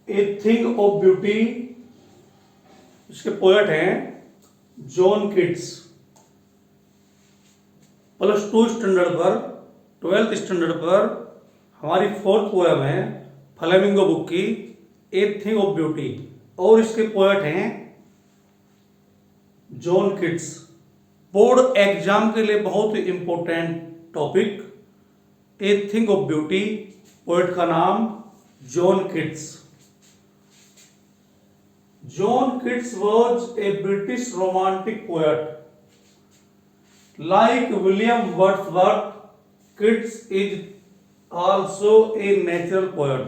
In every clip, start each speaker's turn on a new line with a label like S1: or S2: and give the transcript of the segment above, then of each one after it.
S1: A thing of beauty, इसके poet हैं John Keats. +2 standard पर, 12th स्टैंडर्ड पर हमारी 4th पोएम है फ्लेमिंगो बुक की, ए थिंग ऑफ ब्यूटी, और इसके पोएट हैं जॉन किट्स। बोर्ड एग्जाम के लिए बहुत ही important topic, a thing of beauty, poet का नाम John Keats. John Keats was a British romantic poet. Like William Wordsworth, Keats is also a natural poet.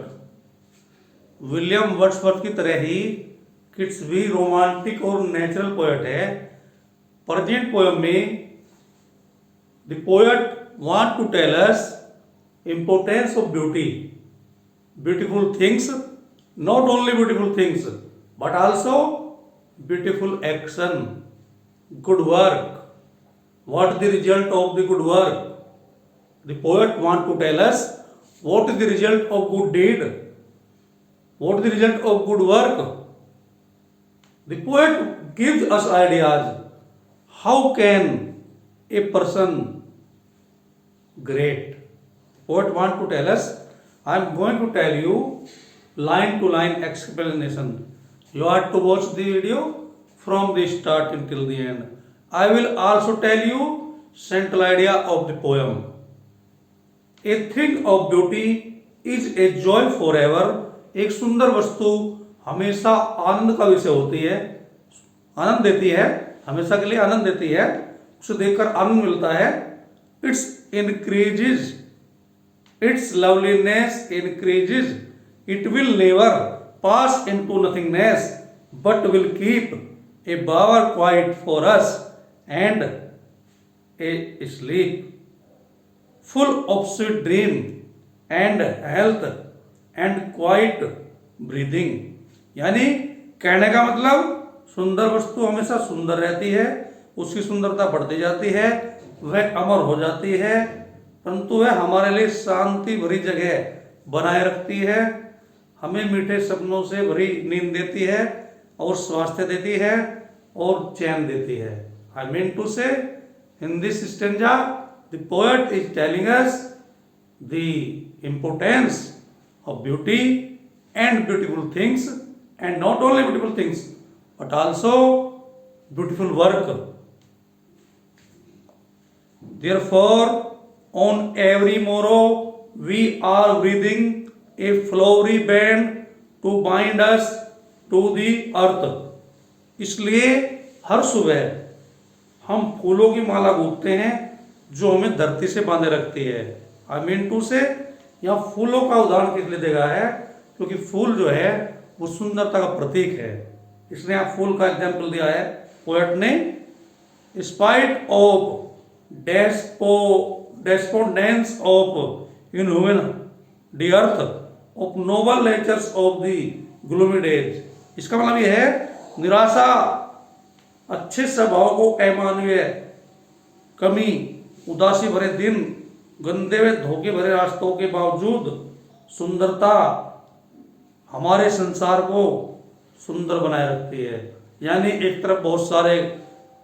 S1: William Wordsworth की तरह ही Keats भी रोमांटिक और नेचुरल पोएट है। Present poem में the poet want to tell us importance of beauty, beautiful things, not only beautiful things but also beautiful action, good work. What is the result of the good work? The poet want to tell us what is the result of good deed, what is the result of good work. The poet gives us ideas how can a person great. Poet want to tell us, I am going to tell you line to line explanation. You have to watch the video from the start until the end. I will also tell you central idea of the poem. A thing of beauty is a joy forever. एक सुंदर वस्तु हमेशा आनंद का विषय होती है, आनंद देती है, हमेशा के लिए आनंद देती है, उसे देखकर आनंद मिलता है। Its increases, its loveliness increases. It will never pass into nothingness, but will keep a bower quiet for us and a sleep full of sweet dream and health and quiet breathing. यानी कहने का मतलब सुंदर वस्तु हमेशा सुंदर रहती है, उसकी सुंदरता बढ़ती जाती है, वह अमर हो जाती है, परंतु वह हमारे लिए शांति भरी जगह बनाए रखती है, हमें मीठे सपनों से भरी नींद देती है और स्वास्थ्य देती है और चैन देती है। I mean to say, in this stanza, the poet is telling us the importance of beauty and beautiful things, and not only beautiful things, but also beautiful work. Therefore, on every morrow, we are breathing a flowery band to bind us to the earth. इसलिए हर सुबह हम फूलों की माला गूंथते हैं जो हमें धरती से बांधे रखती है। आई मीन टू से यहाँ फूलों का उदाहरण किस लिए दिया है, क्योंकि फूल जो है वो सुंदरता का प्रतीक है, इसलिए यहाँ फूल का एग्जाम्पल दिया है पोएट ने। Spite of despondence of inhuman the earth of noble natures of the gloomy days. इसका मतलब यह है निराशा, अच्छे स्वभाव को अमानवीय कमी, उदासी भरे दिन, गंदे व धोखे भरे रास्तों के बावजूद सुंदरता हमारे संसार को सुंदर बनाए रखती है। यानी एक तरफ बहुत सारे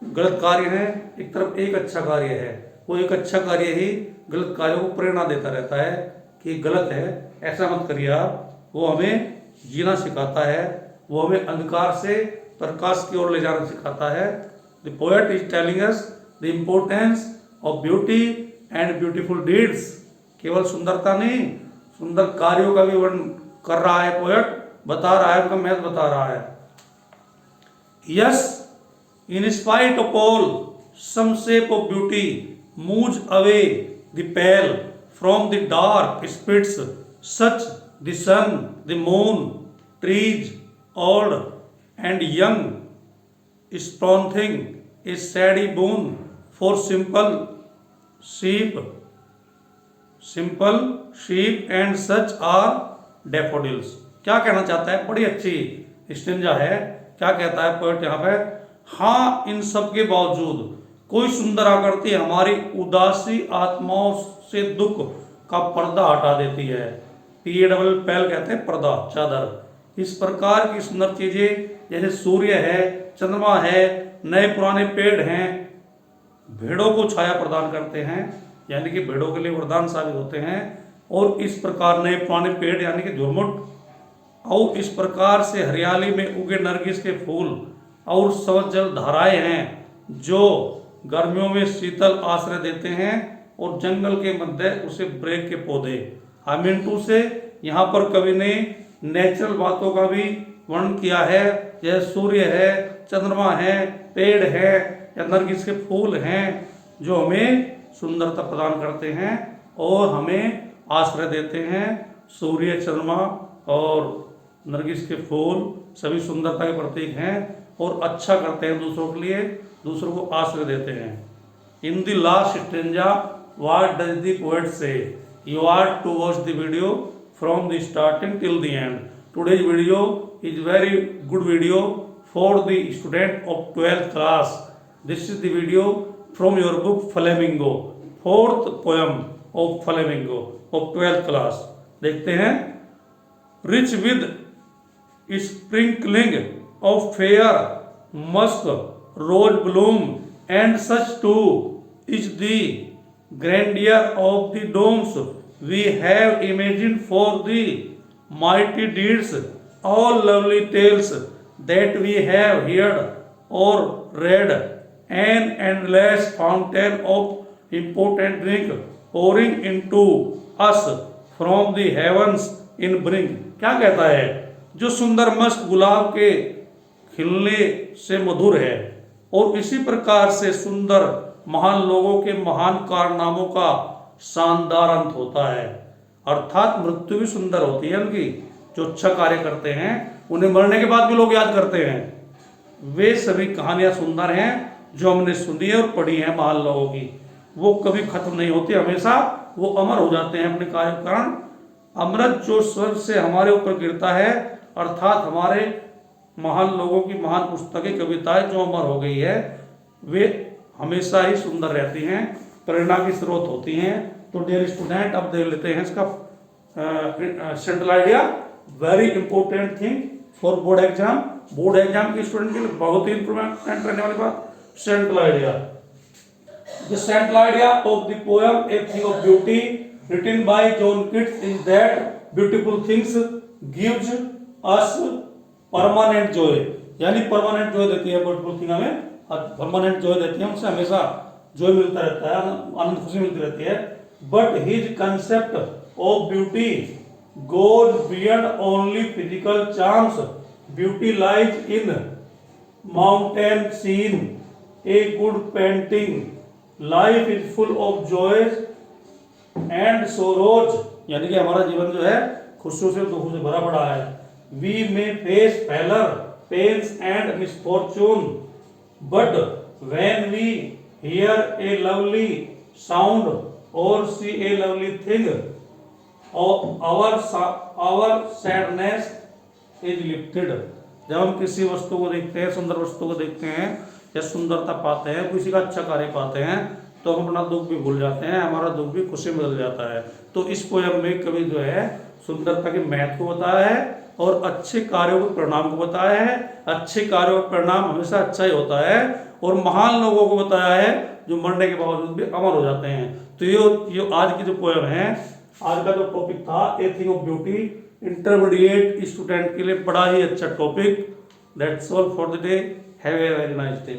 S1: गलत कार्य हैं, एक तरफ एक अच्छा कार्य है, वो एक अच्छा कार्य ही गलत कार्यों को प्रेरणा देता रहता है कि गलत है, ऐसा मत करिए आप। वो हमें जीना सिखाता है, वो हमें अंधकार से प्रकाश की ओर ले जाना सिखाता है। The poet is telling us the importance of beauty and beautiful deeds. केवल सुंदरता नहीं, सुंदर कार्यों का भी वर्णन कर रहा है पोएट, बता रहा है, उनका महत्व बता रहा है। Yes, in spite of all some shape of beauty moves away the pale from the dark spirits such the sun, the moon, trees, old and young, spawning a shady boon for simple sheep and such are daffodils. क्या कहना चाहता है, बड़ी अच्छी stanza है। क्या कहता है पोएट यहाँ पे, हाँ इन सब के बावजूद कोई सुंदर आकृति हमारी उदासी आत्माओं से दुख का पर्दा हटा देती है। पेल कहते हैं पर्दा, चादर। इस प्रकार की सुंदर चीजें जैसे सूर्य है, चंद्रमा है, नए पुराने पेड़ हैं, भेड़ों को छाया प्रदान करते हैं, यानी कि भेड़ों के लिए वरदान साबित होते हैं। और इस प्रकार नए पुराने पेड़ यानी कि झुरमुट, और इस प्रकार से हरियाली में उगे नरगिस के फूल और स्वच्छ जल धाराएं हैं जो गर्मियों में शीतल आश्रय देते हैं, और जंगल के मध्य उसे ब्रेक के पौधे। मिंटू से यहाँ पर कवि ने नेचुरल बातों का भी वर्णन किया है, जैसे सूर्य है, चंद्रमा है, पेड़ है या नरगिस के फूल हैं जो हमें सुंदरता प्रदान करते हैं और हमें आश्रय देते हैं। सूर्य, चंद्रमा और नरगिस के फूल सभी सुंदरता के प्रतीक हैं और अच्छा करते हैं दूसरों के लिए, दूसरों को आश्रय देते हैं। In the last stanza what does the poet से? You are to watch the video from the starting till the end. Today's video is very good video for the student of 12th class. This is the video from your book Flamingo, fourth poem of Flamingo of 12th class. देखते हैं। Rich with sprinkling of fair musk, rose bloom, and such too is the grandeur of the domes we have imagined for the mighty deeds, all lovely tales that we have heard or read, an endless fountain of important drink pouring into us from the heavens in bring। क्या कहता है? जो सुंदर Musk गुलाब के खिलने से मधुर है और इसी प्रकार से सुंदर महान लोगों के महान कारनामों का शानदार अंत होता है। अर्थात मृत्यु भी सुंदर होती है उनकी। जो अच्छा कार्य करते हैं उन्हें मरने के बाद भी लोग याद करते हैं। वे सभी कहानियां सुंदर हैं जो हमने सुनी है और पढ़ी हैं महान लोगों की। वो कभी खत्म नहीं होती, हमेशा वो अमर हो जाते हैं अपने कार्य के कारण। अमृत जो स्वर्ग से हमारे ऊपर गिरता है, अर्थात हमारे महान लोगों की महान पुस्तकें, कविताएं जो अमर हो गई है, वे हमेशा ही सुंदर रहती हैं, प्रेरणा की स्रोत होती हैं। तो डियर स्टूडेंट, अब देख लेते हैं इसका central idea. Very important thing for board exam. Board exam के स्टूडेंट के लिए बहुत ही इंपॉर्टेंट रहने वाली बात, central idea. The central idea of the poem a thing of beauty written by John Keats is that beautiful things gives us permanent joy. यानी permanent joy देती है ब्यूटीफुल थिंग, हमें परमानेंट जॉय देती है, उनसे हमेशा जॉय मिलता रहता है, आनंद खुशी मिलती रहती है। But his concept of beauty goes beyond only physical charms. Beauty lies in mountain scene, a good painting, life is full of joys and sorrows. यानी कि हमारा जीवन जो है खुशियों से दुखों से भरा पड़ा है। We may face failure, pains and misfortune, but when we hear a lovely sound or see a lovely thing, our sadness is lifted। जब हम किसी वस्तु को देखते हैं, सुंदर वस्तु को देखते हैं या सुंदरता पाते हैं, किसी का अच्छा कार्य पाते हैं, तो हम अपना दुख भी भूल जाते हैं, हमारा दुख भी खुशी में बदल जाता है। तो इस पोएम में कवि जो है सुंदरता के महत्व को बताया है और अच्छे कार्यों के परिणाम को बताया है। अच्छे कार्यों का परिणाम हमेशा अच्छा ही होता है और महान लोगों को बताया है जो मरने के बावजूद भी अमर हो जाते हैं। तो ये आज की जो पोएम है, आज का जो टॉपिक था ए thing of beauty, intermediate student के लिए बड़ा ही अच्छा topic. That's all for the day. Have a very nice day.